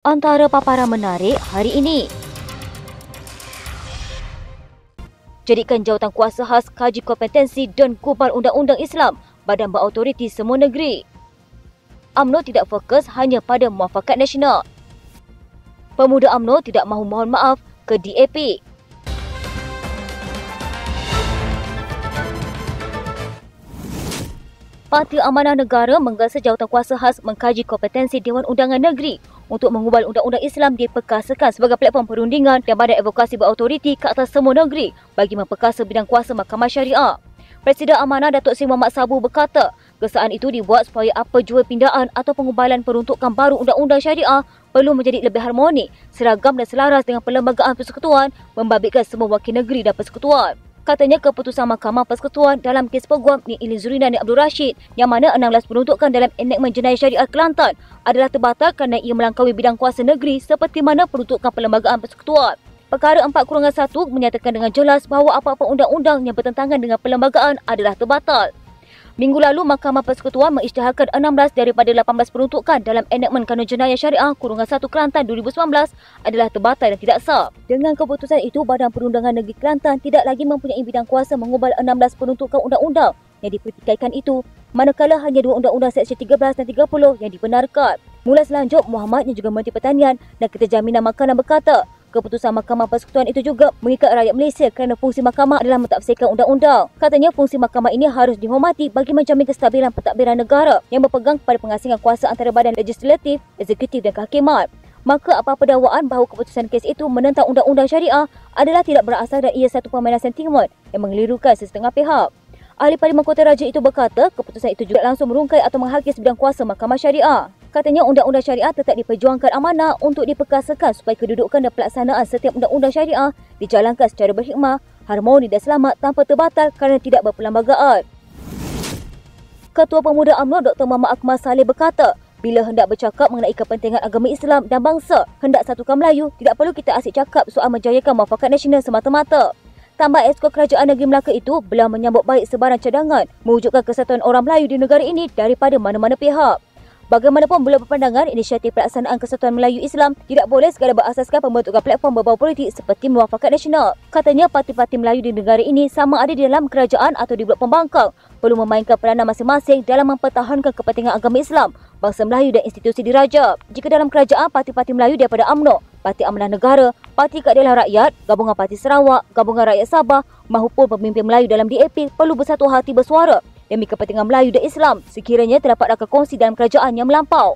Antara paparan menarik hari ini. Jadikan jawatan kuasa khas kaji kompetensi dan gubar undang-undang Islam Badan Berautoriti Semua Negeri. UMNO tidak fokus hanya pada muafakat nasional. Pemuda UMNO tidak mahu mohon maaf ke DAP. Parti Amanah Negara menggesa jawatan kuasa khas mengkaji kompetensi Dewan Undangan Negeri untuk mengubal undang-undang Islam diperkasakan sebagai platform perundingan dan badan advokasi berautoriti ke atas semua negeri bagi memperkasa bidang kuasa Mahkamah Syariah. Presiden Amanah Datuk Seri Muhammad Sabu berkata, gesaan itu dibuat supaya apa jua pindaan atau pengubalan peruntukan baru undang-undang syariah perlu menjadi lebih harmonik, seragam dan selaras dengan perlembagaan persekutuan, membabitkan semua wakil negeri dan persekutuan. Katanya keputusan Mahkamah Persekutuan dalam kes peguam Nik Ilin Zurina dan Abdul Rashid yang mana 16 peruntukan dalam enakmen jenayah syariah Kelantan adalah terbatal kerana ia melangkaui bidang kuasa negeri seperti mana peruntukan perlembagaan persekutuan. Perkara 4-1 menyatakan dengan jelas bahawa apa-apa undang-undang yang bertentangan dengan perlembagaan adalah terbatal. Minggu lalu, Mahkamah Persekutuan mengisytiharkan 16 daripada 18 peruntukan dalam enakmen Kanun Jenayah Syariah _1 Kelantan 2019 adalah terbatal dan tidak sah. Dengan keputusan itu, Badan Perundangan Negeri Kelantan tidak lagi mempunyai bidang kuasa mengubal 16 peruntukan undang-undang yang dipertikaikan itu, manakala hanya 2 undang-undang Seksyen 13 dan 30 yang dibenarkan. Mula selanjut, Muhammad yang juga Menteri Pertanian dan Keterjaminan Makanan berkata, keputusan Mahkamah Persekutuan itu juga mengikat rakyat Malaysia kerana fungsi mahkamah adalah mentafsirkan undang-undang. Katanya fungsi mahkamah ini harus dihormati bagi menjamin kestabilan pentadbiran negara yang berpegang kepada pengasingan kuasa antara badan legislatif, eksekutif dan kehakiman. Maka apa-apa dakwaan bahawa keputusan kes itu menentang undang-undang syariah adalah tidak berasal dan ia satu permainan sentimen yang mengelirukan sesetengah pihak. Ahli Parlimen Kota Raja itu berkata, keputusan itu juga langsung merungkai atau menghakis bidang kuasa Mahkamah Syariah. Katanya undang-undang syariah tetap diperjuangkan amanah untuk diperkasakan supaya kedudukan dan pelaksanaan setiap undang-undang syariah dijalankan secara berhikmah, harmoni dan selamat tanpa terbatal kerana tidak berperlembagaan. Ketua Pemuda UMNO Dr. Muhammad Akmal Saleh berkata, bila hendak bercakap mengenai kepentingan agama Islam dan bangsa, hendak satukan Melayu, tidak perlu kita asyik cakap soal menjayakan muafakat nasional semata-mata. Tambah Esko Kerajaan Negeri Melaka itu belah menyambut baik sebarang cadangan mewujudkan kesatuan orang Melayu di negara ini daripada mana-mana pihak. Bagaimanapun beliau berpandangan inisiatif pelaksanaan Kesatuan Melayu Islam tidak boleh sekadar berasaskan pembentukan platform berbau politik seperti muafakat nasional. Katanya parti-parti Melayu di negara ini sama ada di dalam kerajaan atau di blok pembangkang perlu memainkan peranan masing-masing dalam mempertahankan kepentingan agama Islam, bangsa Melayu dan institusi diraja. Jika dalam kerajaan parti-parti Melayu daripada UMNO, Parti Amanah Negara, Parti Keadilan Rakyat, Gabungan Parti Sarawak, Gabungan Rakyat Sabah maupun pemimpin Melayu dalam DAP perlu bersatu hati bersuara demi kepentingan Melayu dan Islam sekiranya terdapat rakam kongsi dalam kerajaan yang melampau.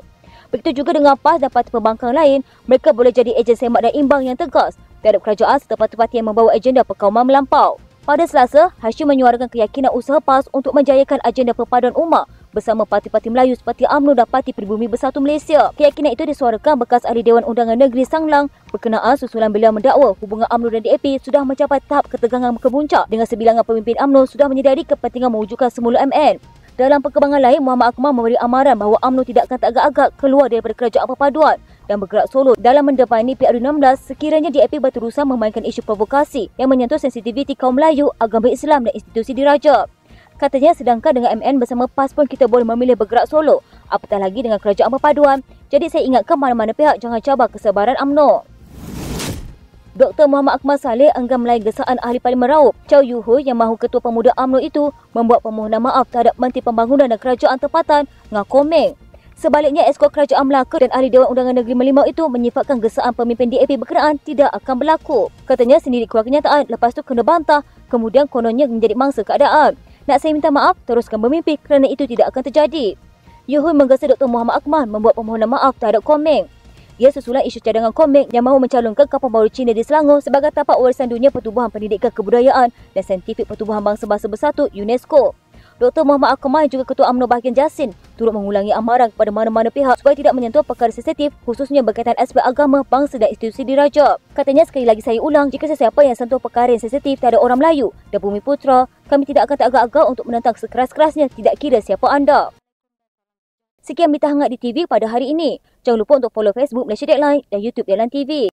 Begitu juga dengan PAS dan parti pembangkang lain, mereka boleh jadi ejen semak dan imbang yang tegas terhadap kerajaan serta parti-parti yang membawa agenda perkauman melampau. Pada Selasa, Hashim menyuarakan keyakinan usaha PAS untuk menjayakan agenda perpaduan umat bersama parti-parti Melayu seperti UMNO dan Parti Pribumi Bersatu Malaysia. Keyakinan itu disuarakan bekas ahli Dewan Undangan Negeri Sanglang berkenaan susulan beliau mendakwa hubungan UMNO dan DAP sudah mencapai tahap ketegangan kemuncak dengan sebilangan pemimpin UMNO sudah menyedari kepentingan mewujudkan semula MN. Dalam perkembangan lain, Muhammad Akmal memberi amaran bahawa UMNO tidak akan teragak-agak keluar daripada kerajaan perpaduan dan bergerak solo dalam mendepani PRU16 sekiranya DAP berterusan memainkan isu provokasi yang menyentuh sensitiviti kaum Melayu, agama Islam dan institusi diraja. Katanya sedangkan dengan MN bersama PAS pun kita boleh memilih bergerak solo, apatah lagi dengan kerajaan perpaduan. Jadi saya ingatkan mana-mana pihak jangan cabar kesabaran UMNO. Dr. Muhammad Akmal Saleh enggan melayan gesaan Ahli Parlimen Raub Chow Yu Hui yang mahu Ketua Pemuda UMNO itu membuat permohonan maaf terhadap Menteri Pembangunan dan Kerajaan Tempatan Ngah Komeng. Sebaliknya, Esko Kerajaan Melaka dan Ahli Dewan Undangan Negeri Merlimau itu menyifatkan gesaan pemimpin DAP berkenaan tidak akan berlaku. Katanya sendiri keluar kenyataan, lepas tu kena bantah, kemudian kononnya menjadi mangsa keadaan. Nak saya minta maaf, teruskan bermimpi kerana itu tidak akan terjadi. Yu Hui menggesa Dr. Muhammad Akmal membuat permohonan maaf terhadap Komeng. Ia susulan isu cadangan Komeng yang mahu mencalonkan kapal baru Cina di Selangor sebagai tapak warisan dunia pertubuhan pendidikan kebudayaan dan saintifik pertubuhan bangsa-bangsa bersatu UNESCO. Dr. Muhammad Akmal juga Ketua UMNO Bahagian Jasin turut mengulangi amaran kepada mana-mana pihak supaya tidak menyentuh perkara sensitif khususnya berkaitan aspek agama, bangsa dan institusi diraja. Katanya sekali lagi saya ulang, jika sesiapa yang sentuh perkara yang sensitif terhadap orang Melayu dan Bumi Putera, kami tidak akan teragak-agak untuk menentang sekeras-kerasnya tidak kira siapa anda. Sekian berita hangat di TV pada hari ini. Jangan lupa untuk follow Facebook Malaysia Deadline dan YouTube Deadline TV.